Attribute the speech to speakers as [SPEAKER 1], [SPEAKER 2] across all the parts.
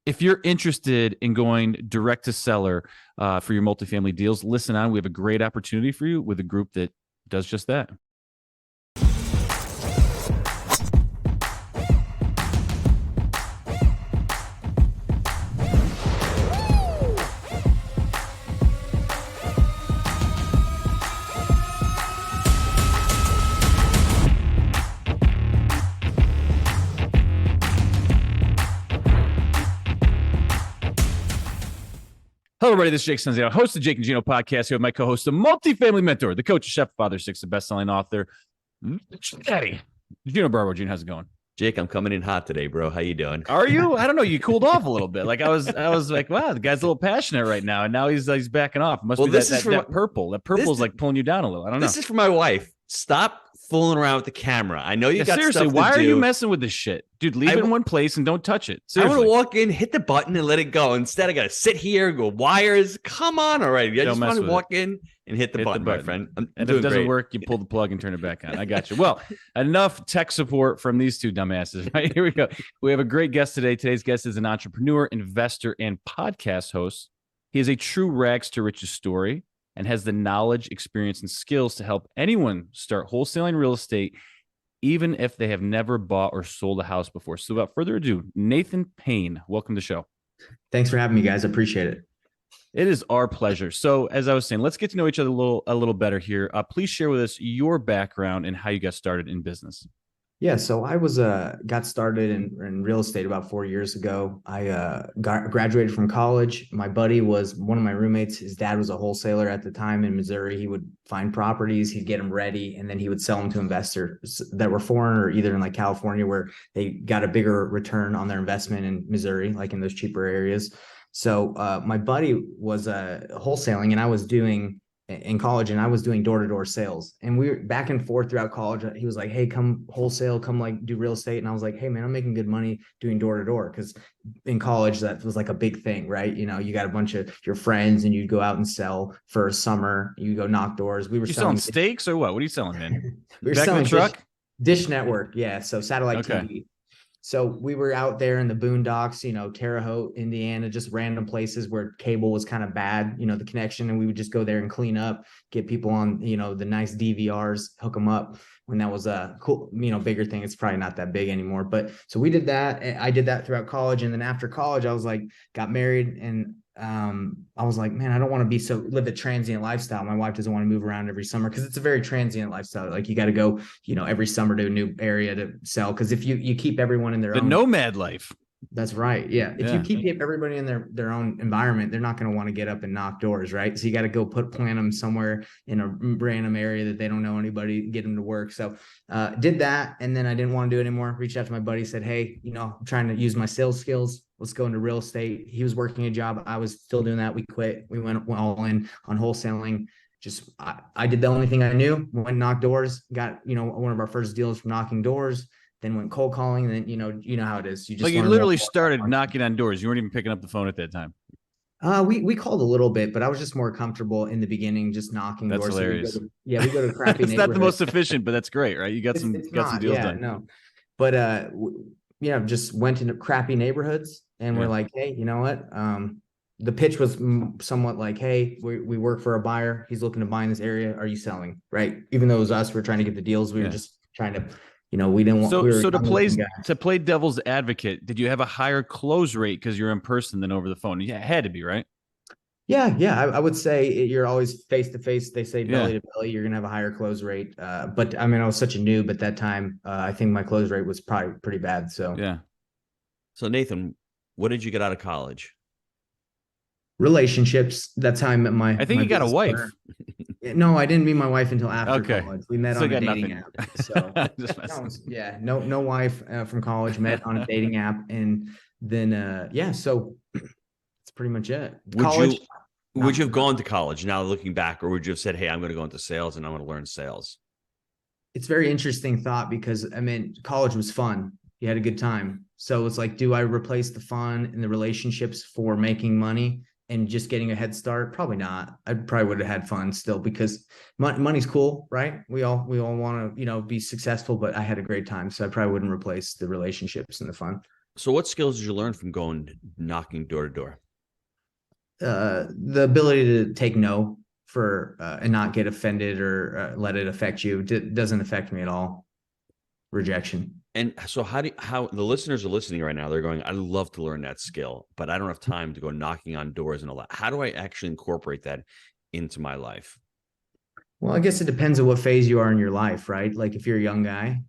[SPEAKER 1] If you're interested in going direct to seller for your multifamily deals, listen on. We have a great opportunity for you with a group that does just that. Hello, everybody. This is Jake Sanzio, host of Jake and Gino podcast. Here with my co-host, the multifamily mentor, the coach, chef, father, six, the best-selling author, Daddy Gino Barbo. Gino, how's it going?
[SPEAKER 2] Jake, I'm coming in hot today, bro. How you doing?
[SPEAKER 1] Are you? I don't know. You cooled off a little bit. Like I was like, wow, the guy's a little passionate right now, and now he's backing off. It must be that purple. That purple is like pulling you down a little. I don't know.
[SPEAKER 2] This is for my wife. Stop fooling around with the camera. I know you got
[SPEAKER 1] seriously.
[SPEAKER 2] Stuff to
[SPEAKER 1] why are
[SPEAKER 2] do.
[SPEAKER 1] you messing with this shit, dude? Leave it in one place and don't touch it. Seriously.
[SPEAKER 2] I want to walk in, hit the button, and let it go. Instead, I got to sit here, go wires. Come on, already. I just want to walk in and hit the button, my friend.
[SPEAKER 1] And if it doesn't work, you pull the plug and turn it back on. I got you. Well, enough tech support from these two dumbasses. Right, here we go. We have a great guest today. Today's guest is an entrepreneur, investor, and podcast host. He is a true rags to riches story and has the knowledge, experience, and skills to help anyone start wholesaling real estate, even if they have never bought or sold a house before. So without further ado, Nathan Payne, welcome to the show.
[SPEAKER 3] Thanks for having me, guys. I appreciate it.
[SPEAKER 1] It is our pleasure. So as I was saying, let's get to know each other a little better here. Please share with us your background and how you got started in business.
[SPEAKER 3] Yeah, so I was got started in real estate about 4 years ago. I graduated from college. My buddy was one of my roommates. His dad was a wholesaler at the time in Missouri. He would find properties, he'd get them ready, and then he would sell them to investors that were foreign or either in like California where they got a bigger return on their investment in Missouri, like in those cheaper areas. So my buddy was wholesaling, and I was doing in college, and I was doing door-to-door sales, and we were back and forth throughout college. He was like, hey, come wholesale, come like do real estate. And I was like, hey man, I'm making good money doing door-to-door. Because in college, that was like a big thing, right? You know, you got a bunch of your friends and you'd go out and sell for a summer. You go knock doors. We were
[SPEAKER 1] selling steaks or what? What are you selling, man?
[SPEAKER 3] We were selling truck? Dish Network. Yeah. So satellite TV. So we were out there in the boondocks, you know, Terre Haute, Indiana, just random places where cable was kind of bad, you know, the connection. And we would just go there and clean up, get people on, you know, the nice DVRs, hook them up when that was a cool, you know, bigger thing. It's probably not that big anymore. But so we did that. I did that throughout college. And then after college, I was like, got married, and I was like, man, I don't want to live a transient lifestyle. My wife doesn't want to move around every summer because it's a very transient lifestyle. Like you got to go, you know, every summer to a new area to sell. Because if you keep everyone in their own
[SPEAKER 1] nomad life.
[SPEAKER 3] That's right. Yeah. If you keep everybody in their own environment, they're not going to want to get up and knock doors, right? So you got to go plant them somewhere in a random area that they don't know anybody, get them to work. So did that. And then I didn't want to do it anymore. Reached out to my buddy, said, hey, you know, I'm trying to use my sales skills. Let's go into real estate. He was working a job. I was still doing that. We quit. We went all in on wholesaling. Just I did the only thing I knew. Went and knocked doors. Got, you know, one of our first deals from knocking doors. Then went cold calling. And then, you know how it is. You just
[SPEAKER 1] you literally started knocking on doors. You weren't even picking up the phone at that time.
[SPEAKER 3] We called a little bit, but I was just more comfortable in the beginning, just knocking
[SPEAKER 1] doors.
[SPEAKER 3] That's
[SPEAKER 1] hilarious.
[SPEAKER 3] So we go to crappy
[SPEAKER 1] It's not the most efficient, but that's great, right? You got some deals done.
[SPEAKER 3] No, but just went into crappy neighborhoods, and we're like, hey, you know what? The pitch was somewhat like, hey, we work for a buyer. He's looking to buy in this area. Are you selling? Right? Even though it was us, we're trying to get the deals. We were just trying to, you know, we didn't want.
[SPEAKER 1] So to play devil's advocate, did you have a higher close rate because you're in person than over the phone? Yeah, it had to be, right?
[SPEAKER 3] Yeah. I would say you're always face to face. They say belly to belly, you're gonna have a higher close rate. But I mean, I was such a noob at that time. I think my close rate was probably pretty bad. So
[SPEAKER 1] yeah.
[SPEAKER 2] So Nathan, what did you get out of college?
[SPEAKER 3] Relationships. That's how I met my.
[SPEAKER 1] I think you got a wife.
[SPEAKER 3] No, I didn't meet my wife until after college. We met on a dating
[SPEAKER 1] nothing.
[SPEAKER 3] app. So no wife from college. Met on a dating app, and then so that's pretty much it.
[SPEAKER 2] Would you have gone to college now looking back, or would you have said, hey, I'm going to go into sales and I'm going to learn sales?
[SPEAKER 3] It's a very interesting thought because I mean, college was fun. You had a good time. So it's like, do I replace the fun and the relationships for making money and just getting a head start? Probably not. I probably would have had fun still because money's cool, right? We all want to, be successful, but I had a great time. So I probably wouldn't replace the relationships and the fun.
[SPEAKER 2] So what skills did you learn from going knocking door to door?
[SPEAKER 3] The ability to take no for and not get offended or let it affect you. Doesn't affect me at all. Rejection.
[SPEAKER 2] And so how the listeners are listening right now, they're going, I'd love to learn that skill, but I don't have time to go knocking on doors and all that. How do I actually incorporate that into my life?
[SPEAKER 3] Well, I guess it depends on what phase you are in your life, right? Like if you're a young guy,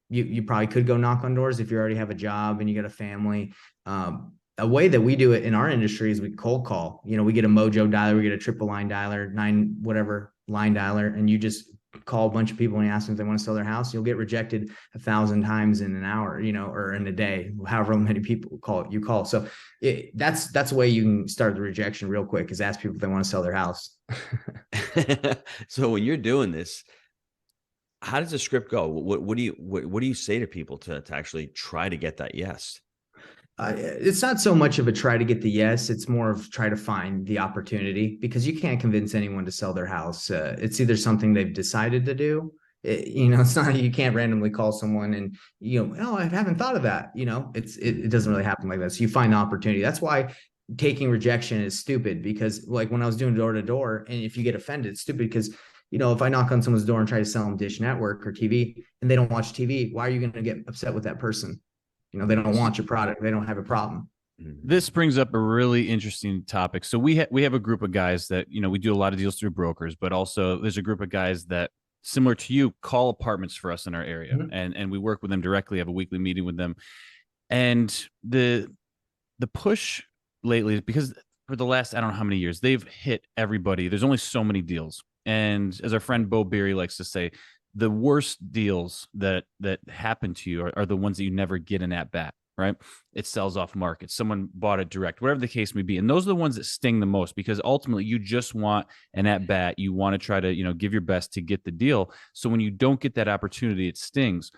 [SPEAKER 3] you probably could go knock on doors if you already have a job and you got a family. A way that we do it in our industry is we cold call. We get a mojo dialer, we get a triple line dialer, 9 whatever line dialer, and you just call a bunch of people and ask them if they want to sell their house. You'll get rejected 1,000 times in an hour, or in a day, however many people you call. So that's a way you can start the rejection real quick, is ask people if they want to sell their house.
[SPEAKER 2] So when you're doing this, how does the script go? What do you say to people to actually try to get that yes?
[SPEAKER 3] It's not so much of a try to get the yes. It's more of try to find the opportunity, because you can't convince anyone to sell their house. It's either something they've decided to do. It's not, you can't randomly call someone and, oh, I haven't thought of that. It doesn't really happen like that. So you find the opportunity. That's why taking rejection is stupid, because like when I was doing door to door, and if you get offended, it's stupid because, if I knock on someone's door and try to sell them Dish Network or TV and they don't watch TV, why are you going to get upset with that person? They don't want your product. They don't have a problem.
[SPEAKER 1] This brings up a really interesting topic. So we have a group of guys that, we do a lot of deals through brokers, but also there's a group of guys that, similar to you, call apartments for us in our area. Mm-hmm. And we work with them directly, have a weekly meeting with them. And the push lately, because for the last, I don't know how many years, they've hit everybody. There's only so many deals. And as our friend Bo Beery likes to say, the worst deals that happen to you are the ones that you never get an at bat, right? It sells off market. Someone bought it direct, whatever the case may be. And those are the ones that sting the most, because ultimately you just want an at bat. You want to try to, give your best to get the deal. So when you don't get that opportunity, it stings.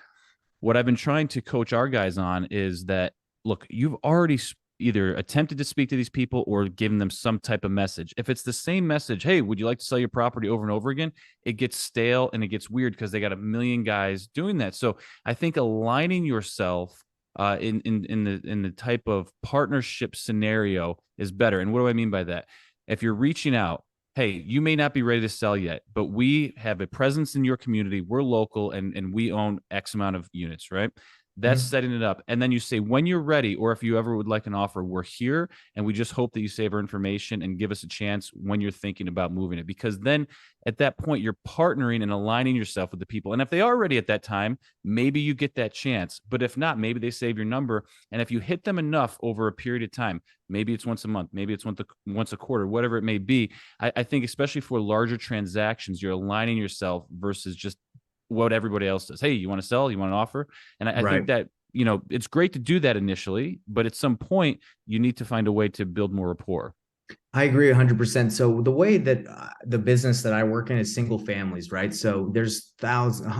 [SPEAKER 1] What I've been trying to coach our guys on is that, look, you've already either attempted to speak to these people or given them some type of message. If it's the same message, hey, would you like to sell your property over and over again? It gets stale and it gets weird because they got a million guys doing that. So I think aligning yourself in the type of partnership scenario is better. And what do I mean by that? If you're reaching out, hey, you may not be ready to sell yet, but we have a presence in your community. We're local and we own X amount of units, right? That's setting it up. And then you say, when you're ready, or if you ever would like an offer, we're here. And we just hope that you save our information and give us a chance when you're thinking about moving it. Because then at that point, you're partnering and aligning yourself with the people. And if they are ready at that time, maybe you get that chance. But if not, maybe they save your number. And if you hit them enough over a period of time, maybe it's once a month, maybe it's once a quarter, whatever it may be. I think especially for larger transactions, you're aligning yourself versus just what everybody else does. Hey, you want to sell? You want an offer? And I think that, it's great to do that initially, but at some point you need to find a way to build more rapport.
[SPEAKER 3] I agree 100%. So the way that the business that I work in is single families, right? So there's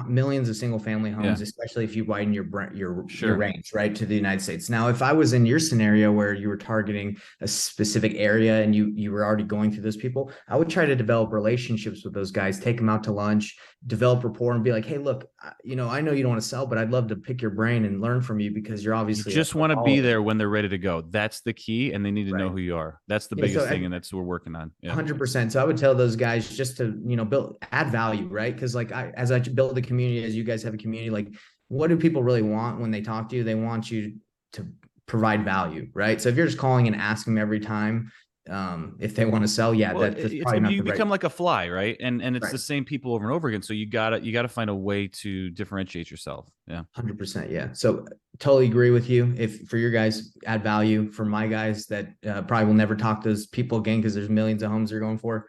[SPEAKER 3] millions of single family homes, especially if you widen your range, right, to the United States. Now, if I was in your scenario where you were targeting a specific area and you were already going through those people, I would try to develop relationships with those guys, take them out to lunch, develop rapport, and be like, hey, look, I know you don't want to sell, but I'd love to pick your brain and learn from you, because you're obviously
[SPEAKER 1] just want to be there when they're ready to go. That's the key. And they need to know who you are. That's the biggest thing. And that's what we're working on.
[SPEAKER 3] 100%. So I would tell those guys just to, add value, right? Because as I build a community, as you guys have a community, like, what do people really want when they talk to you? They want you to provide value, right? So if you're just calling and asking them every time, if they want to sell, that's probably not
[SPEAKER 1] you become like a fly, right? And it's the same people over and over again. So you gotta find a way to differentiate yourself.
[SPEAKER 3] 100%. Yeah. So totally agree with you. If for your guys, add value. For my guys that probably will never talk to those people again, because there's millions of homes they're going for.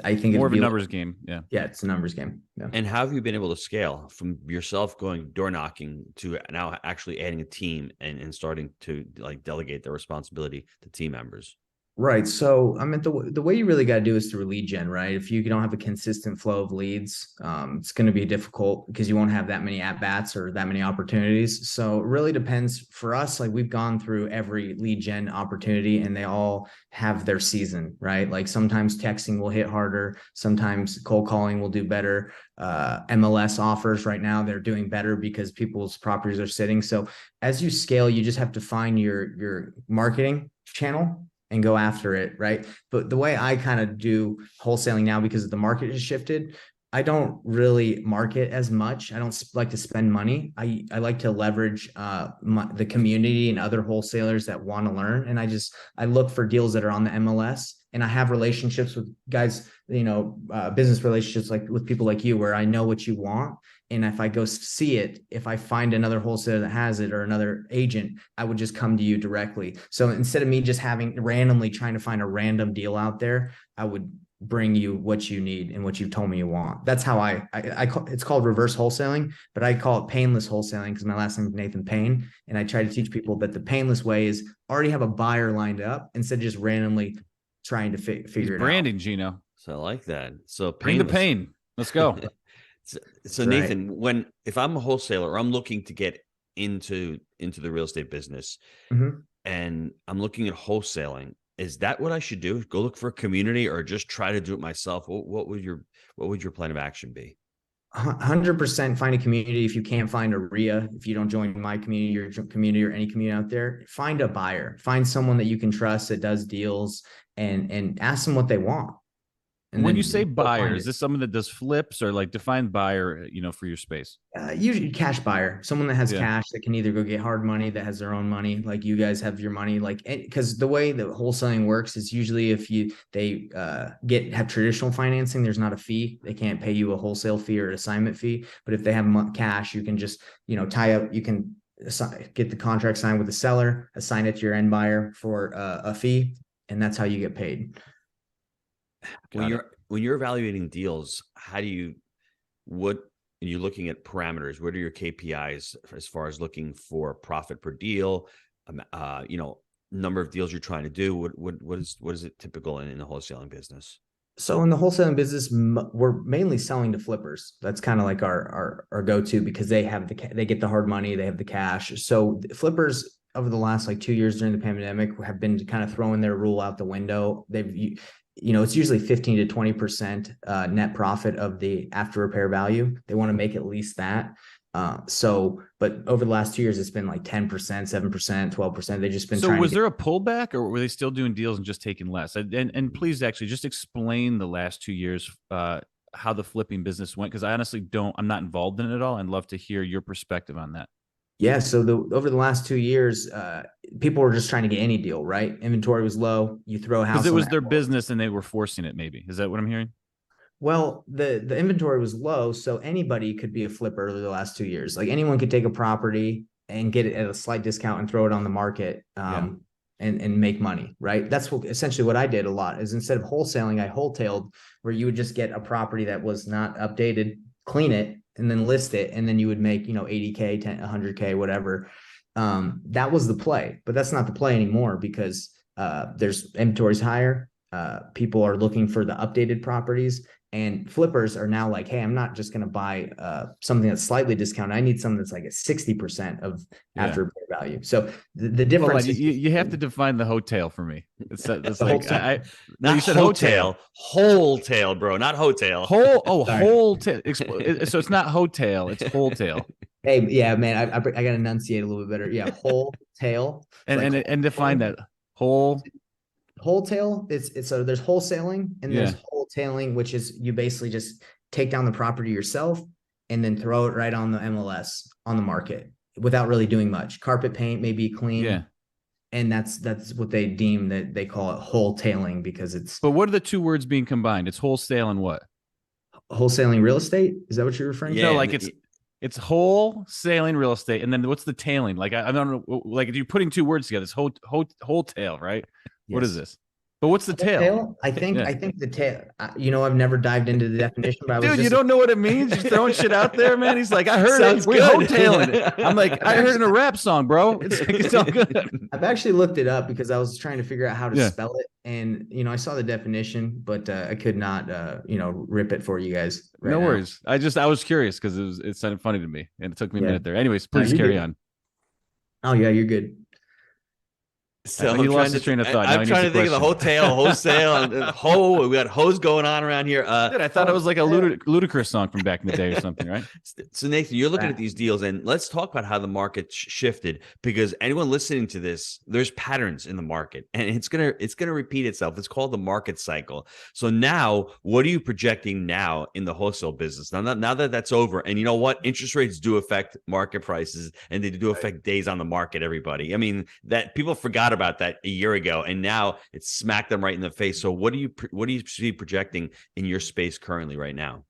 [SPEAKER 3] I think
[SPEAKER 1] more of a numbers game. Yeah,
[SPEAKER 3] it's a numbers game. Yeah.
[SPEAKER 2] And how have you been able to scale from yourself going door knocking to now actually adding a team and starting to like delegate the responsibility to team members?
[SPEAKER 3] Right. So, I mean, the way you really got to do is through lead gen, right? If you don't have a consistent flow of leads, it's going to be difficult because you won't have that many at bats or that many opportunities. So, it really depends for us. Like, we've gone through every lead gen opportunity and they all have their season, right? Like, sometimes texting will hit harder, sometimes cold calling will do better. MLS offers right now, they're doing better because people's properties are sitting. So, as you scale, you just have to find your marketing channel and go after it, right? But the way I kind of do wholesaling now, because the market has shifted, I don't really market as much. I don't like to spend money. I like to leverage the community and other wholesalers that want to learn. And I look for deals that are on the MLS, and I have relationships with guys, business relationships like with people like you, where I know what you want. And if I go see it, if I find another wholesaler that has it or another agent, I would just come to you directly. So instead of me just having randomly trying to find a random deal out there, I would bring you what you need and what you've told me you want. That's how I call it's called reverse wholesaling, but I call it painless wholesaling because my last name is Nathan Payne. And I try to teach people that the painless way is already have a buyer lined up instead of just randomly trying to figure it
[SPEAKER 1] Branding,
[SPEAKER 3] out.
[SPEAKER 1] Gino.
[SPEAKER 2] So I like that. So
[SPEAKER 1] Bring the
[SPEAKER 2] painless.
[SPEAKER 1] pain. Let's go.
[SPEAKER 2] So Nathan, if I'm a wholesaler, I'm looking to get into the real estate business, and I'm looking at wholesaling, is that what I should do? Go look for a community or just try to do it myself? What would your plan of action be?
[SPEAKER 3] 100% find a community. If you can't find a RIA, if you don't join my community, your community, or any community out there, find a buyer, find someone that you can trust that does deals, and ask them what they want. And
[SPEAKER 1] when
[SPEAKER 3] then
[SPEAKER 1] you say buyer, is
[SPEAKER 3] it.
[SPEAKER 1] this someone that does flips, or like define buyer, for your space?
[SPEAKER 3] Usually cash buyer, someone that has
[SPEAKER 1] Yeah.
[SPEAKER 3] cash that can either go get hard money, that has their own money, like you guys have your money, like, because the way that wholesaling works is usually if they have traditional financing, there's not a fee. They can't pay you a wholesale fee or an assignment fee. But if they have cash, you can just tie up. You can get the contract signed with the seller, assign it to your end buyer for a fee, and that's how you get paid.
[SPEAKER 2] When you're evaluating deals, what and you're looking at parameters, what are your KPIs as far as looking for profit per deal, number of deals you're trying to do? What is it typical in the wholesaling business?
[SPEAKER 3] So in the wholesaling business, we're mainly selling to flippers. That's kind of like our go-to because they get the hard money, they have the cash. So flippers over the last like 2 years during the pandemic have been kind of throwing their rule out the window. It's usually 15 to 20% net profit of the after repair value. They want to make at least that. But over the last 2 years, it's been like 10%, 7%, 12%. They've just been
[SPEAKER 1] So was there a pullback, or were they still doing deals and just taking less? And please actually just explain the last 2 years, how the flipping business went. Cause I honestly I'm not involved in it at all. I'd love to hear your perspective on that.
[SPEAKER 3] Yeah. So over the last 2 years, people were just trying to get any deal, right? Inventory was low. You throw a house.
[SPEAKER 1] Cause it was their business and they were forcing it maybe. Is that what I'm hearing?
[SPEAKER 3] Well, the inventory was low, so anybody could be a flipper over the last 2 years. Like anyone could take a property and get it at a slight discount and throw it on the market, and make money, right? That's essentially what I did a lot. Is instead of wholesaling, I wholetailed, where you would just get a property that was not updated, clean it, and then list it, and then you would make 80K, 100K, whatever. That was the play, but that's not the play anymore because there's inventory's higher. People are looking for the updated properties. And flippers are now like, hey, I'm not just going to buy something that's slightly discounted. I need something that's like at 60% of after repair value. So the difference is
[SPEAKER 2] you
[SPEAKER 1] have to define the hotel for me. It's like
[SPEAKER 2] no, you said hotel, bro, not hotel.
[SPEAKER 1] Wholetail. So it's not hotel, it's wholetail.
[SPEAKER 3] Hey, yeah, man, I got to enunciate a little bit better. Yeah, wholetail.
[SPEAKER 1] And define that
[SPEAKER 3] wholetail. It's so there's wholesaling and there's wholetailing, which is you basically just take down the property yourself and then throw it right on the MLS on the market without really doing much. Carpet paint may be clean.
[SPEAKER 1] Yeah.
[SPEAKER 3] And that's what they deem, that they call it wholetailing because it's.
[SPEAKER 1] But what are the two words being combined? It's wholesale and what?
[SPEAKER 3] Wholesaling real estate. Is that what you're referring to?
[SPEAKER 1] No, like it's wholesaling real estate. And then what's the tailing? Like, I don't know. Like if you're putting two words together, it's wholetail, right? Yes. What is this? But what's the tail?
[SPEAKER 3] I think the tail, I've never dived into the definition, but I was
[SPEAKER 1] Dude,
[SPEAKER 3] just,
[SPEAKER 1] you don't know what it means? Just throwing shit out there, man. He's like, I heard
[SPEAKER 2] Sounds
[SPEAKER 1] it. We're
[SPEAKER 2] good.
[SPEAKER 1] hotetailing it. I'm like, I heard it in a rap song, bro. It's all good.
[SPEAKER 3] I've actually looked it up because I was trying to figure out how to spell it. And, I saw the definition, but I could not, rip it for you guys.
[SPEAKER 1] No worries. I was curious because it sounded funny to me and it took me a minute there. Anyways, please carry on.
[SPEAKER 3] Oh yeah, you're good.
[SPEAKER 2] So
[SPEAKER 1] he lost his train of thought.
[SPEAKER 2] I'm trying to think of the wholesale, and we got hose going on around here.
[SPEAKER 1] Dude, I thought it was like a ludicrous song from back in the day or something, right?
[SPEAKER 2] So Nathan, you're looking at these deals, and let's talk about how the market shifted. Because anyone listening to this, there's patterns in the market, and it's gonna repeat itself. It's called the market cycle. So now, what are you projecting now in the wholesale business? Now that that's over, and you know what, interest rates do affect market prices, and they do affect days on the market. Everybody, I mean, that people forgot about that a year ago, and now it's smacked them right in the face. So what do you see projecting in your space currently right now?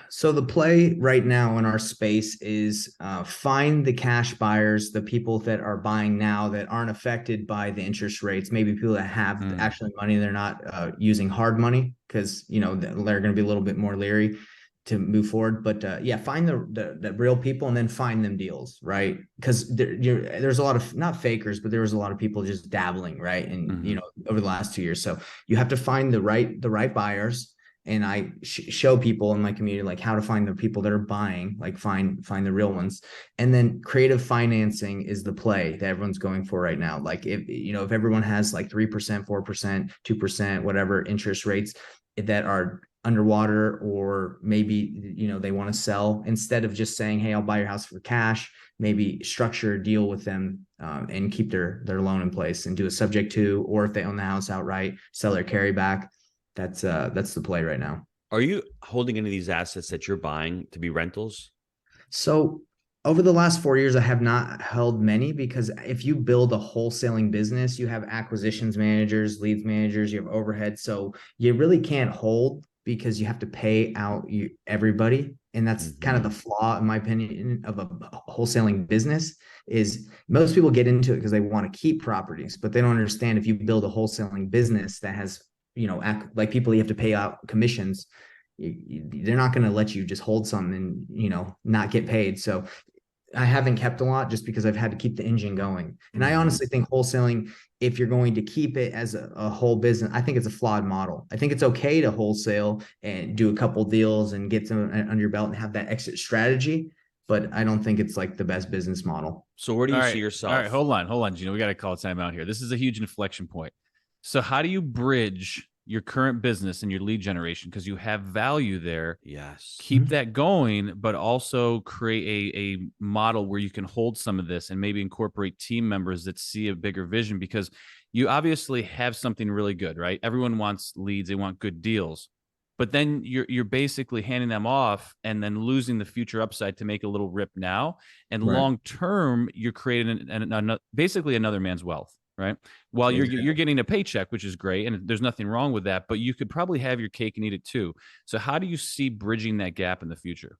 [SPEAKER 3] So the play right now in our space is find the cash buyers, the people that are buying now that aren't affected by the interest rates, maybe people that have actually money, they're not using hard money because they're going to be a little bit more leery to move forward. But find the real people and then find them deals, right? Because there's a lot of, not fakers, but there was a lot of people just dabbling, right? And over the last 2 years. So you have to find the right buyers. And I show people in my community like how to find the people that are buying, like find the real ones. And then creative financing is the play that everyone's going for right now. Like if everyone has like 3%, 4%, 2%, whatever interest rates that are underwater, or maybe they want to sell, instead of just saying, hey, I'll buy your house for cash, maybe structure a deal with them and keep their loan in place and do a subject to, or if they own the house outright, sell their carry back. That's the play right now.
[SPEAKER 2] Are you holding any of these assets that you're buying to be rentals?
[SPEAKER 3] So over the last 4 years, I have not held many, because if you build a wholesaling business, you have acquisitions managers, leads managers, you have overhead. So you really can't hold, because you have to pay out everybody. And that's kind of the flaw, in my opinion, of a wholesaling business, is most people get into it because they want to keep properties, but they don't understand if you build a wholesaling business that has, like people you have to pay out commissions, they're not going to let you just hold something and, not get paid. So I haven't kept a lot just because I've had to keep the engine going. And I honestly think wholesaling, if you're going to keep it as a whole business, I think it's a flawed model. I think it's okay to wholesale and do a couple deals and get some under your belt and have that exit strategy, but I don't think it's like the best business model.
[SPEAKER 2] So where do you see yourself?
[SPEAKER 1] All right, hold on, Gino. We got to call time out here. This is a huge inflection point. So how do you bridge your current business and your lead generation, because you have value there?
[SPEAKER 2] Yes.
[SPEAKER 1] Keep that going, but also create a model where you can hold some of this and maybe incorporate team members that see a bigger vision, because you obviously have something really good, right? Everyone wants leads. They want good deals, but then you're basically handing them off and then losing the future upside to make a little rip now. And long-term, you're creating basically another man's wealth. Right. While you're getting a paycheck, which is great, and there's nothing wrong with that, but you could probably have your cake and eat it too. So how do you see bridging that gap in the future?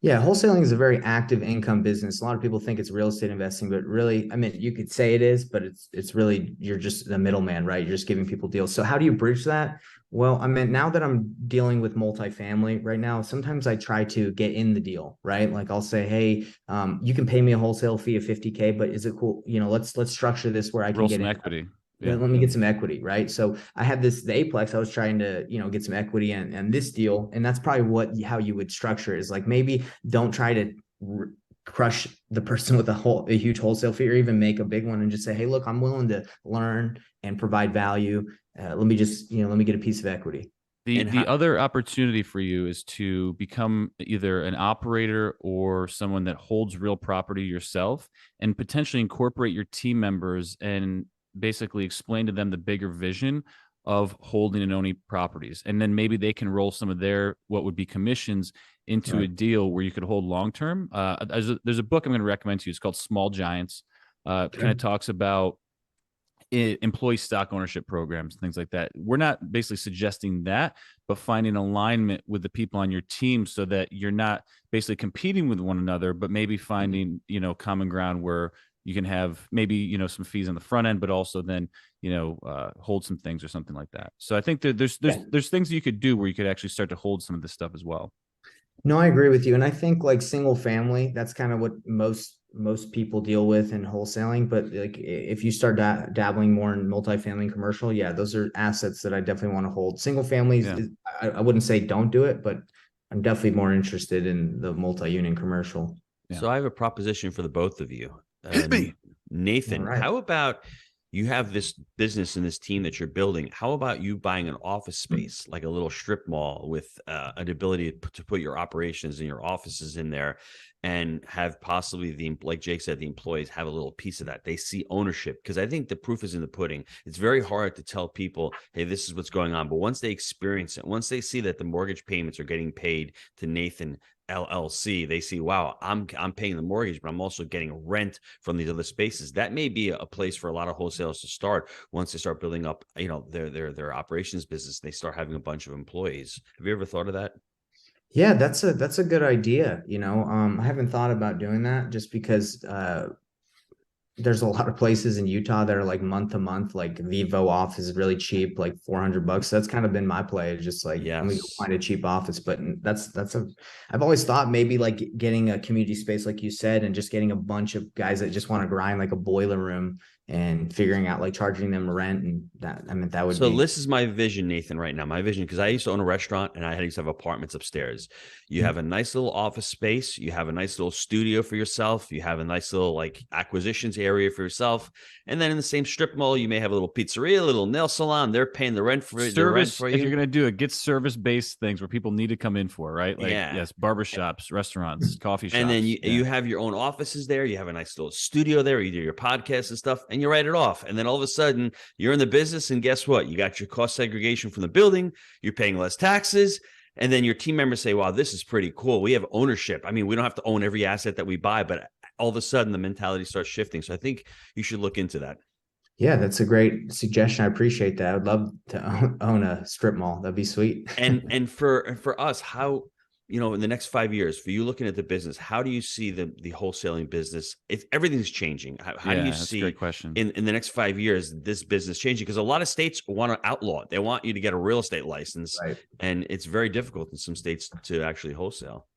[SPEAKER 3] Yeah, wholesaling is a very active income business. A lot of people think it's real estate investing, but really, I mean, you could say it is, but it's really, you're just the middleman, right? You're just giving people deals. So how do you bridge that? Well, I mean, now that I'm dealing with multifamily right now, sometimes I try to get in the deal, right? Like I'll say, hey, you can pay me a wholesale fee of 50K, but is it cool? Let's structure this where I can get
[SPEAKER 1] some equity.
[SPEAKER 3] Yeah. Let me get some equity, right? So I had the Aplex, I was trying to, get some equity and this deal. And that's probably how you would structure it, is like, maybe don't try to crush the person with a huge wholesale fee, or even make a big one, and just say, hey, look, I'm willing to learn and provide value. Let me just, let me get a piece of equity.
[SPEAKER 1] The other opportunity for you is to become either an operator or someone that holds real property yourself, and potentially incorporate your team members and basically explain to them the bigger vision of holding and owning properties. And then maybe they can roll some of their, what would be commissions, into a deal where you could hold long-term. There's a book I'm going to recommend to you. It's called Small Giants. Kind of talks about employee stock ownership programs, things like that. We're not basically suggesting that, but finding alignment with the people on your team so that you're not basically competing with one another, but maybe finding, common ground where you can have maybe, you know, some fees on the front end, but also then, you know, hold some things or something like that. So I think that there's things that you could do where you could actually start to hold some of this stuff as well.
[SPEAKER 3] No, I agree with you. And I think like single family, that's kind of what most people deal with in wholesaling. But like if you start dabbling more in multifamily and commercial, yeah, those are assets that I definitely want to hold. Single families,
[SPEAKER 1] Yeah.
[SPEAKER 3] I wouldn't say don't do it, but I'm definitely more interested in the multi-unit commercial.
[SPEAKER 1] Yeah.
[SPEAKER 2] So I have a proposition for the both of you.
[SPEAKER 1] Hit me.
[SPEAKER 2] Nathan,
[SPEAKER 3] All right.
[SPEAKER 2] how about you have this business and this team that you're building? How about you buying an office space, like a little strip mall with an ability to put your operations and your offices in there, and have possibly like Jake said, the employees have a little piece of that. They see ownership, because I think the proof is in the pudding. It's very hard to tell people, hey, this is what's going on. But once they experience it, once they see that the mortgage payments are getting paid to Nathan LLC, they see, wow, I'm paying the mortgage, but I'm also getting rent from these other spaces. That may be a place for a lot of wholesalers to start once they start building up, you know, their operations business. They start having a bunch of employees. Have you ever thought of that?
[SPEAKER 3] Yeah, that's a good idea. You know, I haven't thought about doing that just because there's a lot of places in Utah that are like month to month, like Vivo office is really cheap, like $400. That's kind of been my play. Just like, let me go
[SPEAKER 2] Yes.
[SPEAKER 3] find a cheap office. But I've always thought maybe like getting a community space, like you said, and just getting a bunch of guys that just want to grind like a boiler room and figuring out like charging them rent. And that, I mean, that would
[SPEAKER 2] So
[SPEAKER 3] be.
[SPEAKER 2] this is my vision, Nathan, right now. My vision, because I used to own a restaurant and I used to have apartments upstairs. You have a nice little office space. You have a nice little studio for yourself. You have a nice little like acquisitions area for yourself. And then in the same strip mall, you may have a little pizzeria, a little nail salon. They're paying the rent for
[SPEAKER 1] Service,
[SPEAKER 2] the rent for
[SPEAKER 1] if you're
[SPEAKER 2] you.
[SPEAKER 1] going to do it, get service-based things where people need to come in for, right? Like,
[SPEAKER 2] Yeah.
[SPEAKER 1] yes, barbershops, restaurants, coffee shops.
[SPEAKER 2] And then
[SPEAKER 1] Yeah.
[SPEAKER 2] you have your own offices there. You have a nice little studio there. You do your podcasts and stuff, and you write it off. And then all of a sudden, you're in the business, and guess what? You got your cost segregation from the building. You're paying less taxes. And then your team members say, wow, this is pretty cool. We have ownership. I mean, we don't have to own every asset that we buy, but all of a sudden, the mentality starts shifting. So I think you should look into that.
[SPEAKER 3] Yeah, that's a great suggestion. I appreciate that. I'd love to own a strip mall. That'd be sweet.
[SPEAKER 2] And for us, how, you know, in the next 5 years, for you looking at the business, how do you see the wholesaling business? If everything's changing, how do you
[SPEAKER 1] that's a
[SPEAKER 2] see
[SPEAKER 1] great question.
[SPEAKER 2] in the next 5 years this business changing? Because a lot of states want to outlaw it. They want you to get a real estate license,
[SPEAKER 3] Right.
[SPEAKER 2] and it's very difficult in some states to actually wholesale.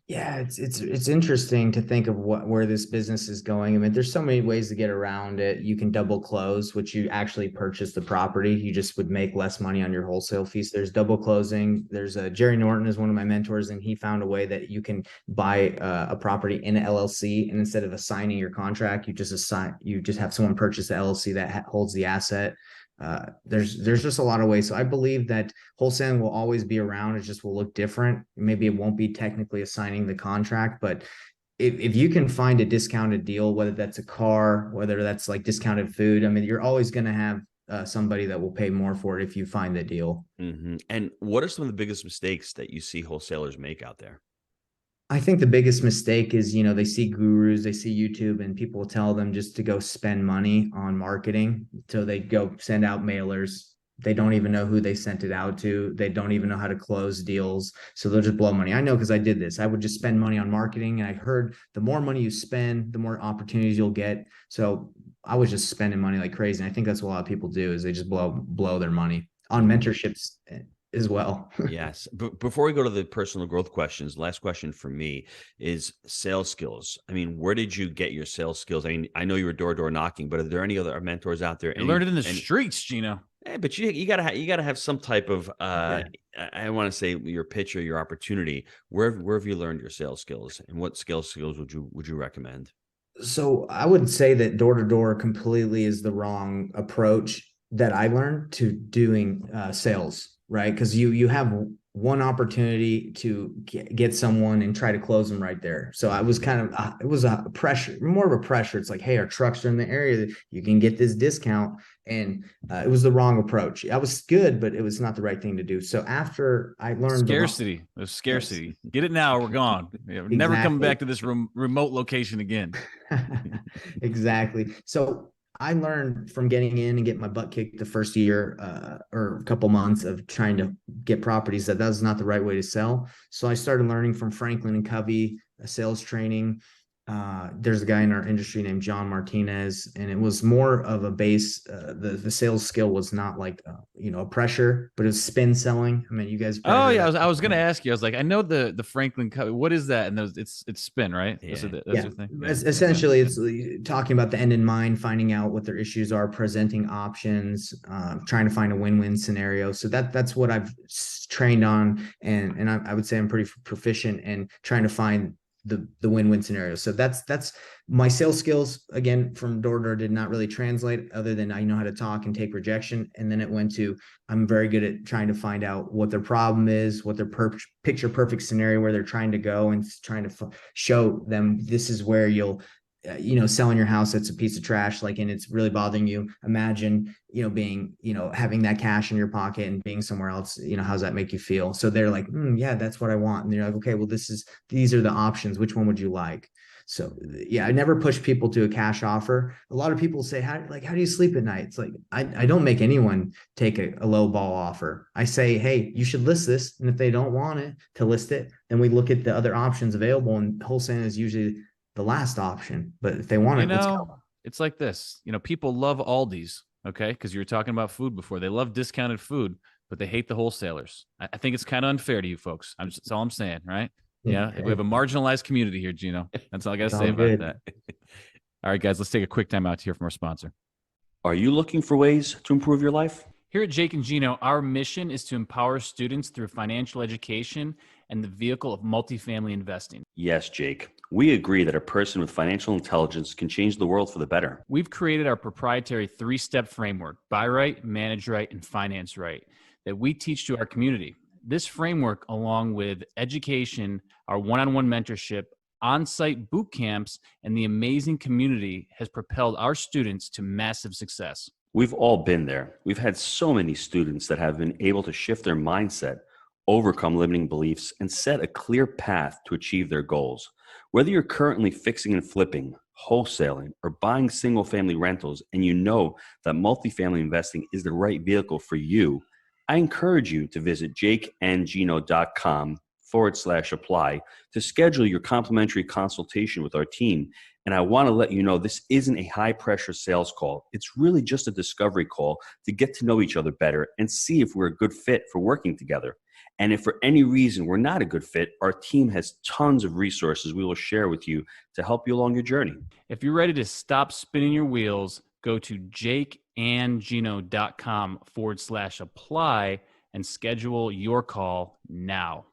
[SPEAKER 3] Yeah, it's interesting to think of where this business is going. I mean, there's so many ways to get around it. You can double close, which you actually purchase the property. You just would make less money on your wholesale fees. There's double closing. There's Jerry Norton is one of my mentors, and he found a way that you can buy a property in an LLC, and instead of assigning your contract, you just have someone purchase the LLC that holds the asset. There's just a lot of ways. So I believe that wholesaling will always be around. It just will look different. Maybe it won't be technically assigning the contract, but if you can find a discounted deal, whether that's a car, whether that's like discounted food, I mean, you're always going to have somebody that will pay more for it if you find the deal.
[SPEAKER 2] Mm-hmm. And what are some of the biggest mistakes that you see wholesalers make out there?
[SPEAKER 3] I think the biggest mistake is, you know, they see gurus, they see YouTube, and people tell them just to go spend money on marketing. So they go send out mailers. They don't even know who they sent it out to. They don't even know how to close deals. So they'll just blow money. I know because I did this. I would just spend money on marketing. And I heard the more money you spend, the more opportunities you'll get. So I was just spending money like crazy. And I think that's what a lot of people do is they just blow their money on mentorships as well.
[SPEAKER 2] Yes. But before we go to the personal growth questions, last question for me is sales skills. I mean, where did you get your sales skills? I mean, I know you were door knocking, but are there any other mentors out there?
[SPEAKER 1] You learned it in the streets, Gino.
[SPEAKER 2] But you gotta have some type of I want to say your pitch or your opportunity. Where have you learned your sales skills, and what skills would you recommend?
[SPEAKER 3] So I would say that door to door completely is the wrong approach that I learned to doing sales, right? Because you have one opportunity to get someone and try to close them right there. So I was kind of it was a pressure, more of a pressure. It's like, hey, our trucks are in the area, you can get this discount, and it was the wrong approach. I was good, but it was not the right thing to do. So after I learned
[SPEAKER 1] scarcity, there's scarcity. Yes. Get it now, or we're gone. Exactly. Never coming back to this remote location again.
[SPEAKER 3] Exactly. So I learned from getting in and getting my butt kicked the first year or a couple months of trying to get properties that was not the right way to sell. So I started learning from Franklin and Covey, sales training. there's a guy in our industry named John Martinez, and it was more of a base. The sales skill was not like a pressure, but it was spin selling. I mean, you guys probably
[SPEAKER 1] Oh
[SPEAKER 3] heard
[SPEAKER 1] yeah,
[SPEAKER 3] that.
[SPEAKER 1] I was gonna ask you. I was like, I know the Franklin Covey. What is that? And those, it's spin, right?
[SPEAKER 2] Yeah.
[SPEAKER 1] That's your thing. Yeah.
[SPEAKER 3] Essentially, it's talking about the end in mind, finding out what their issues are, presenting options, trying to find a win-win scenario. So that's what I've trained on, and I would say I'm pretty proficient in trying to find the win-win scenario. So that's my sales skills, again, from door to door, did not really translate, other than I know how to talk and take rejection. And then it went to, I'm very good at trying to find out what their problem is, what their picture perfect scenario where they're trying to go, and trying to show them this is where you'll selling your house that's a piece of trash, like, and it's really bothering you. Imagine being having that cash in your pocket and being somewhere else. How does that make you feel? So they're like, yeah, that's what I want. And they're like, okay, well, these are the options, which one would you like? So yeah, I never push people to a cash offer. A lot of people say, how do you sleep at night? It's like, I don't make anyone take a low ball offer. I say, hey, you should list this, and if they don't want it to list it, then we look at the other options available, and wholesaling is usually the last option. But if they want it, let's go.
[SPEAKER 1] It's like this. People love Aldi's, okay? Because you were talking about food before. They love discounted food, but they hate the wholesalers. I think it's kind of unfair to you folks. That's all I'm saying, right? Yeah. We have a marginalized community here, Gino. That's all I got to say about that. All right, guys, let's take a quick time out to hear from our sponsor.
[SPEAKER 4] Are you looking for ways to improve your life?
[SPEAKER 1] Here at Jake and Gino, our mission is to empower students through financial education and the vehicle of multifamily investing.
[SPEAKER 4] Yes, Jake. We agree that a person with financial intelligence can change the world for the better.
[SPEAKER 1] We've created our proprietary 3-step framework, buy right, manage right, and finance right, that we teach to our community. This framework, along with education, our one-on-one mentorship, on-site boot camps, and the amazing community, has propelled our students to massive success.
[SPEAKER 4] We've all been there. We've had so many students that have been able to shift their mindset, overcome limiting beliefs, and set a clear path to achieve their goals. Whether you're currently fixing and flipping, wholesaling, or buying single-family rentals, and you know that multifamily investing is the right vehicle for you, I encourage you to visit jakeandgino.com/apply to schedule your complimentary consultation with our team. And I want to let you know this isn't a high-pressure sales call. It's really just a discovery call to get to know each other better and see if we're a good fit for working together. And if for any reason we're not a good fit, our team has tons of resources we will share with you to help you along your journey.
[SPEAKER 1] If you're ready to stop spinning your wheels, go to jakeandgino.com/apply and schedule your call now.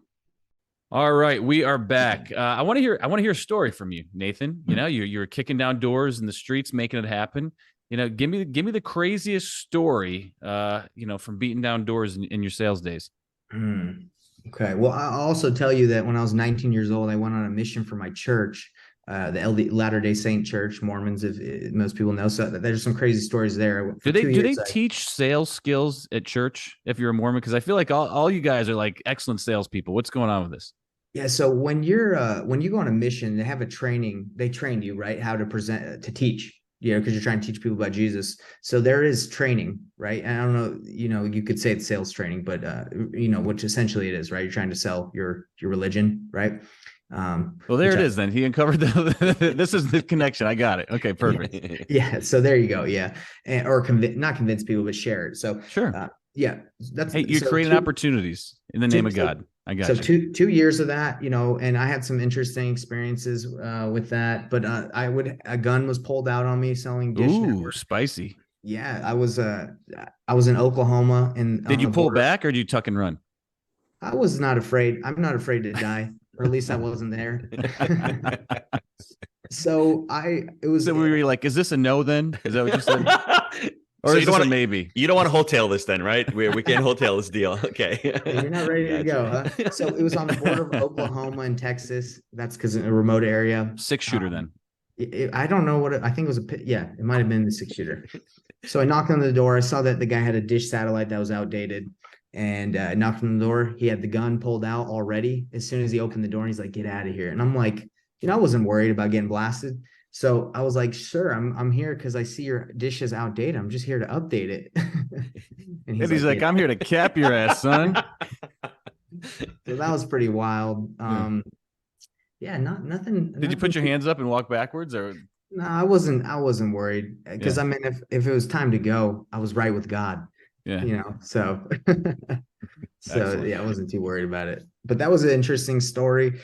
[SPEAKER 1] All right, we are back. I want to hear a story from you, Nathan. You're kicking down doors in the streets, making it happen. Give me the craziest story, from beating down doors in your sales days.
[SPEAKER 3] Okay. Well, I'll also tell you that when I was 19 years old, I went on a mission for my church, the Latter-day Saint Church, Mormons, if most people know. So there's some crazy stories there.
[SPEAKER 1] Do they teach sales skills at church if you're a Mormon? Because I feel like all you guys are like excellent salespeople. What's going on with this?
[SPEAKER 3] Yeah. So when you go on a mission, they have a training. They train you, right, how to present, to teach. Because you're trying to teach people about Jesus. So there is training, right? And I don't know, you could say it's sales training, but which essentially it is, right? You're trying to sell your religion, right?
[SPEAKER 1] Well, there it is. Then he uncovered this is the connection. I got it. Okay, perfect.
[SPEAKER 3] Yeah. So there you go. Yeah, or not convince people, but share it. So
[SPEAKER 1] sure.
[SPEAKER 3] Yeah,
[SPEAKER 1] you're creating opportunities in the name of God. I got
[SPEAKER 3] you. 2 years of that, and I had some interesting experiences with that. But a gun was pulled out on me selling Dish Network.
[SPEAKER 1] Spicy.
[SPEAKER 3] Yeah, I was in Oklahoma, and
[SPEAKER 1] did you pull back or did you tuck and run?
[SPEAKER 3] I was not afraid. I'm not afraid to die, or at least I wasn't there. So we
[SPEAKER 1] were like, is this a no then? Is that what you said? Or
[SPEAKER 2] so
[SPEAKER 1] you don't want to maybe.
[SPEAKER 2] You don't want to wholesale this then, right? We can't wholesale this deal. Okay.
[SPEAKER 3] You're not ready to go, huh? So it was on the border of Oklahoma and Texas. That's because in a remote area.
[SPEAKER 1] 6-shooter then.
[SPEAKER 3] I don't know I think it was it might have been the 6-shooter. So I knocked on the door. I saw that the guy had a Dish satellite that was outdated. And I knocked on the door. He had the gun pulled out already. As soon as he opened the door, he's like, "Get out of here." And I'm like, I wasn't worried about getting blasted. So I was like, "Sure, I'm here because I see your dish is outdated. I'm just here to update it."
[SPEAKER 1] and he's like, "I'm here to cap your ass, son."
[SPEAKER 3] So that was pretty wild. Yeah, nothing.
[SPEAKER 1] Did you put your hands up and walk backwards, or?
[SPEAKER 3] No, I wasn't worried because
[SPEAKER 1] Yeah.
[SPEAKER 3] I mean, if it was time to go, I was right with God,
[SPEAKER 1] Yeah.
[SPEAKER 3] so
[SPEAKER 1] Excellent.
[SPEAKER 3] yeah, I wasn't too worried about it. But that was an interesting story.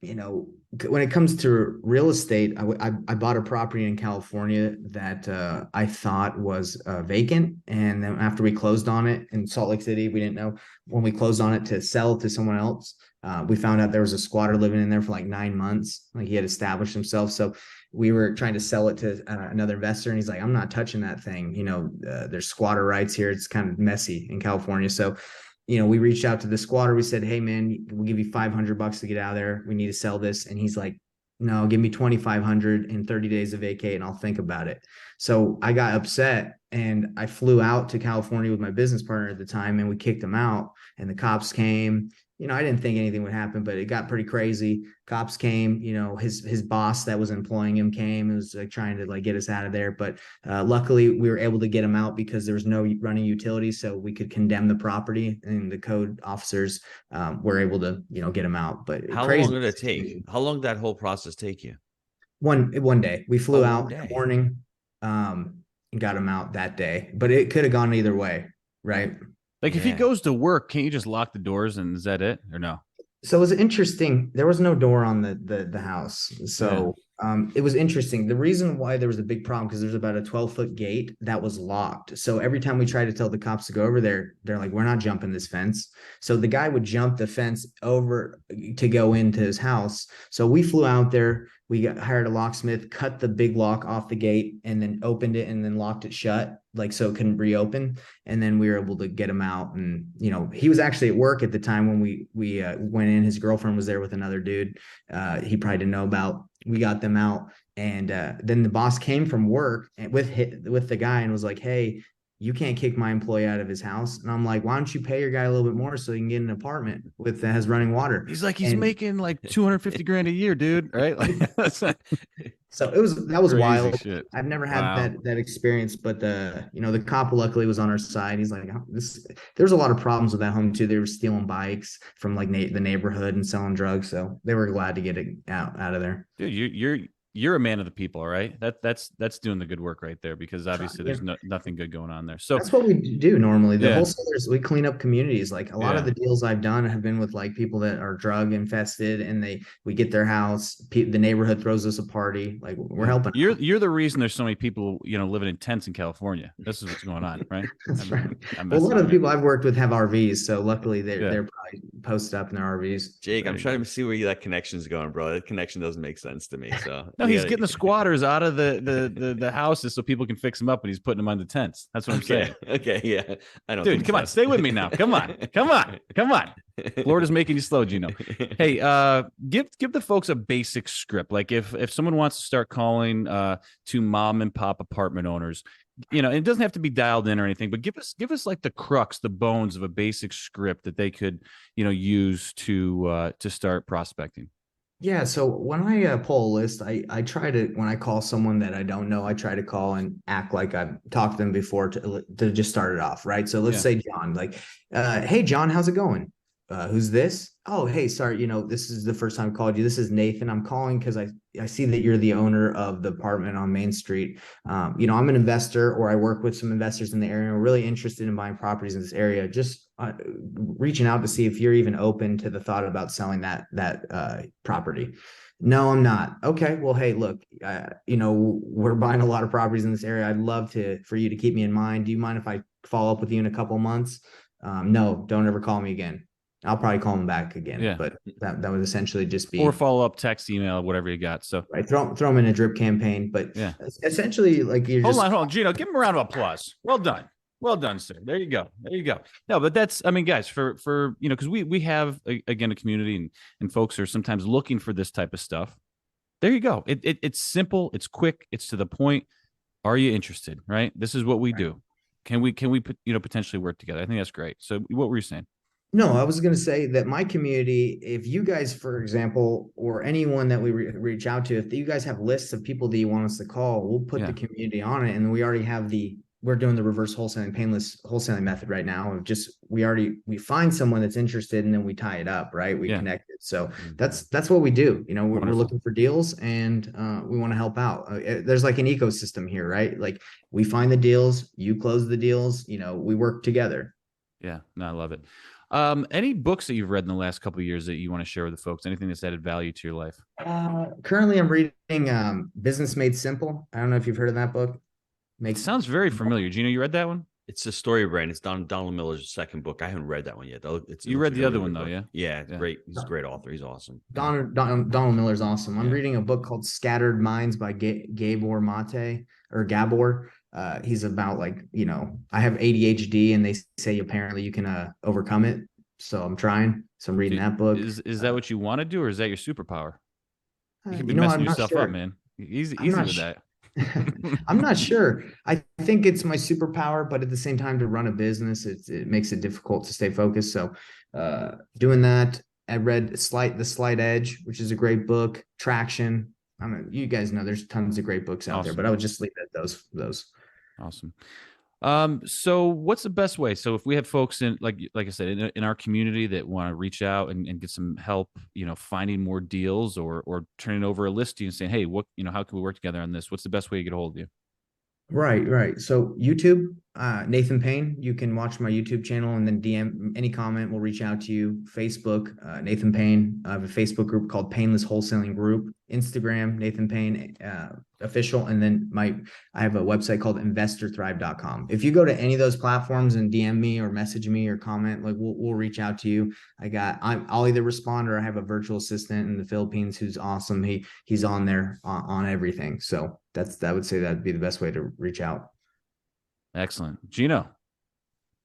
[SPEAKER 3] You know, when it comes to real estate, I bought a property in California that I thought was vacant, and then after we closed on it in Salt Lake City, we didn't know when we closed on it to sell to someone else. We found out there was a squatter living in there for like 9 months. Like he had established himself. So we were trying to sell it to another investor, and he's like, "I'm not touching that thing. There's squatter rights here. It's kind of messy in California." So, we reached out to the squatter. We said, "Hey, man, we'll give you $500 to get out of there. We need to sell this." And he's like, "No, give me 2,500 in 30 days to vacate, and I'll think about it." So I got upset, and I flew out to California with my business partner at the time, and we kicked him out. And the cops came. I didn't think anything would happen, but it got pretty crazy. Cops came, his boss that was employing him came and was like trying to like get us out of there. But luckily we were able to get him out because there was no running utilities, so we could condemn the property, and the code officers were able to, get him out. But
[SPEAKER 2] how long did it take? How long did that whole process take you?
[SPEAKER 3] One day. We flew out in the morning, and got him out that day. But it could have gone either way, right?
[SPEAKER 1] Like if he goes to work, can't you just lock the doors and is that it, or no?
[SPEAKER 3] So it was interesting. There was no door on the house. So it was interesting. The reason why there was a big problem, because there's about a 12-foot gate that was locked. So every time we tried to tell the cops to go over there, they're like, "We're not jumping this fence." So the guy would jump the fence over to go into his house. So we flew out there. We hired a locksmith, cut the big lock off the gate, and then opened it and then locked it shut, like so it couldn't reopen. And then we were able to get him out. And he was actually at work at the time when we went in. His girlfriend was there with another dude. He probably didn't know about. We got them out, and then the boss came from work with the guy and was like, "Hey, you can't kick my employee out of his house." And I'm like, "Why don't you pay your guy a little bit more so he can get an apartment that has running water?"
[SPEAKER 1] He's like, he's making like 250 grand a year, dude. Right?
[SPEAKER 3] So that was wild.
[SPEAKER 1] Shit.
[SPEAKER 3] I've never had that experience, but the cop luckily was on our side. He's like, there's a lot of problems with that home too. They were stealing bikes from like the neighborhood and selling drugs. So they were glad to get it out of there.
[SPEAKER 1] Dude, you're a man of the people, all right? That's doing the good work right there, because obviously there's nothing good going on there. So
[SPEAKER 3] that's what we do normally. The wholesalers, we clean up communities. Like a lot of the deals I've done have been with like people that are drug infested, and we get their house. The neighborhood throws us a party. Like we're helping.
[SPEAKER 1] You're the reason there's so many people living in tents in California. This is what's going on, right?
[SPEAKER 3] That's right. Well, a lot of the people I've worked with have RVs, so luckily they're probably posted up in their RVs.
[SPEAKER 2] Jake, I'm trying to see where that connection is going, bro. That connection doesn't make sense to me. So
[SPEAKER 1] no, he's getting the squatters out of the houses so people can fix them up, and he's putting them on the tents. That's what I'm saying.
[SPEAKER 2] Okay, yeah. I don't.
[SPEAKER 1] Dude, come on, stay with me now. Come on. Florida's making you slow, Gino. Hey, give the folks a basic script. Like if someone wants to start calling to mom and pop apartment owners, it doesn't have to be dialed in or anything, but give us like the crux, the bones of a basic script that they could use to start prospecting.
[SPEAKER 3] Yeah. So when I pull a list, I try to, when I call someone that I don't know, I try to call and act like I've talked to them before to just start it off. Right. So let's say John, like, "Hey, John, how's it going? Who's this? Oh, hey, sorry. This is the first time I called you. This is Nathan. I'm calling because I see that you're the owner of the apartment on Main Street. I'm an investor, or I work with some investors in the area. We're really interested in buying properties in this area. Just reaching out to see if you're even open to the thought about selling that property." "No, I'm not." "Okay, well, hey, look, we're buying a lot of properties in this area. I'd love for you to keep me in mind. Do you mind if I follow up with you in a couple of months?" "No, don't ever call me again." I'll probably call him back again.
[SPEAKER 1] Yeah.
[SPEAKER 3] But that would essentially just be,
[SPEAKER 1] or follow up, text, email, whatever you got. So
[SPEAKER 3] right, throw them in a drip campaign. But essentially, like
[SPEAKER 1] hold on, Gino, give him a round of applause. Well done, sir. There you go. No, but that's, guys, for because we have again a community and folks are sometimes looking for this type of stuff. There you go. It's simple, it's quick, it's to the point. Are you interested? Right. This is what we do. Can we potentially work together? I think that's great. So what were you saying?
[SPEAKER 3] No, I was going to say that my community, if you guys, for example, or anyone that we reach out to, if you guys have lists of people that you want us to call, we'll put the community on it. And we already have the we're doing the reverse wholesaling, painless wholesaling method right now of just, we find someone that's interested and then we tie it up, right? We connect it. So that's what we do. You know, we're looking for deals and we want to help out. There's like an ecosystem here, right? Like we find the deals, you close the deals, you know, we work together.
[SPEAKER 1] Yeah, no, I love it. Any books that you've read in the last couple of years that you want to share with the folks? Anything that's added value to your life?
[SPEAKER 3] Currently I'm reading Business Made Simple. I don't know if you've heard of that book.
[SPEAKER 1] Sounds very familiar. Gino, you read that one?
[SPEAKER 2] It's the story brand. It's Donald Miller's second book. I haven't read that one yet.
[SPEAKER 1] You read the other one though, yeah?
[SPEAKER 2] Yeah, great. He's a great author. He's awesome.
[SPEAKER 3] Donald Miller's awesome. I'm reading a book called Scattered Minds by Gabor Mate or Gabor. He's about like, you know, I have ADHD and they say apparently you can overcome it. So I'm trying. So I'm reading that book.
[SPEAKER 1] Is that what you want to do, or is that your superpower? You can be messing yourself up, man. Easy with that.
[SPEAKER 3] I'm not sure. I think it's my superpower, but at the same time, to run a business, it makes it difficult to stay focused. So doing that, I read The Slight Edge, which is a great book. Traction. I don't know, you guys know there's tons of great books out there, but I would just leave it at those.
[SPEAKER 1] Awesome. So what's the best way? So if we have folks in, like I said, in our community that want to reach out and get some help, you know, finding more deals or turning over a list to you and saying, hey, how can we work together on this? What's the best way to get a hold of you?
[SPEAKER 3] Right. So YouTube, Nathan Payne, you can watch my YouTube channel and then DM any comment. We'll reach out to you. Facebook, Nathan Payne. I have a Facebook group called Painless Wholesaling Group. Instagram, Nathan Payne official. And then I have a website called investorthrive.com. If you go to any of those platforms and DM me or message me or comment, like we'll reach out to you. I'll either respond or I have a virtual assistant in the Philippines who's awesome. He's on there on everything. So I would say that'd be the best way to reach out.
[SPEAKER 1] Excellent. Gino,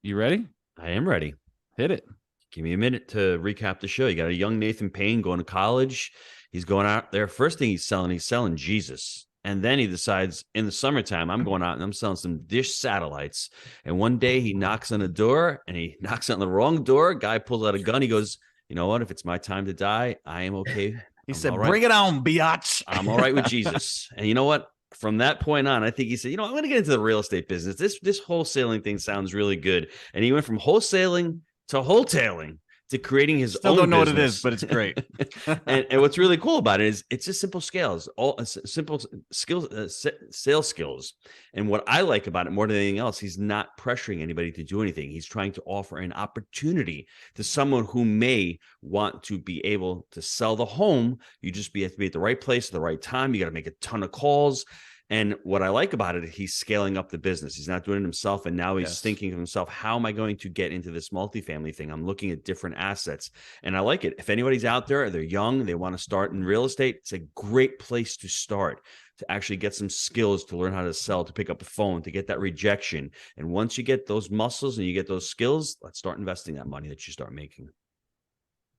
[SPEAKER 1] you ready?
[SPEAKER 2] I am ready.
[SPEAKER 1] Hit it.
[SPEAKER 2] Give me a minute to recap the show. You got a young Nathan Payne going to college. He's going out there. First thing he's selling Jesus. And then he decides in the summertime, I'm going out and I'm selling some dish satellites. And one day he knocks on a door and he knocks on the wrong door. Guy pulls out a gun. He goes, you know what? If it's my time to die, I am okay.
[SPEAKER 1] He said, bring it on, biatch.
[SPEAKER 2] I'm all right with Jesus. And you know what? From that point on, I think he said, you know, I'm going to get into the real estate business. This wholesaling thing sounds really good. And he went from wholesaling to wholetailing to creating his
[SPEAKER 1] Still
[SPEAKER 2] own
[SPEAKER 1] don't know
[SPEAKER 2] business.
[SPEAKER 1] what it is, but it's great.
[SPEAKER 2] and what's really cool about it is it's just simple scales, all simple skills, sales skills. And what I like about it more than anything else, he's not pressuring anybody to do anything. He's trying to offer an opportunity to someone who may want to be able to sell the home. You just have to be at the right place at the right time. You got to make a ton of calls. And what I like about it, he's scaling up the business. He's not doing it himself. And now he's thinking to himself, how am I going to get into this multifamily thing? I'm looking at different assets. And I like it. If anybody's out there, they're young, they want to start in real estate, it's a great place to start, to actually get some skills, to learn how to sell, to pick up a phone, to get that rejection. And once you get those muscles and you get those skills, let's start investing that money that you start making.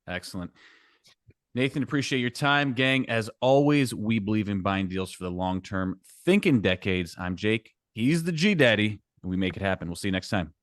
[SPEAKER 1] Excellent. Nathan, appreciate your time, gang. As always, we believe in buying deals for the long term. Think in decades. I'm Jake. He's the G Daddy, and we make it happen. We'll see you next time.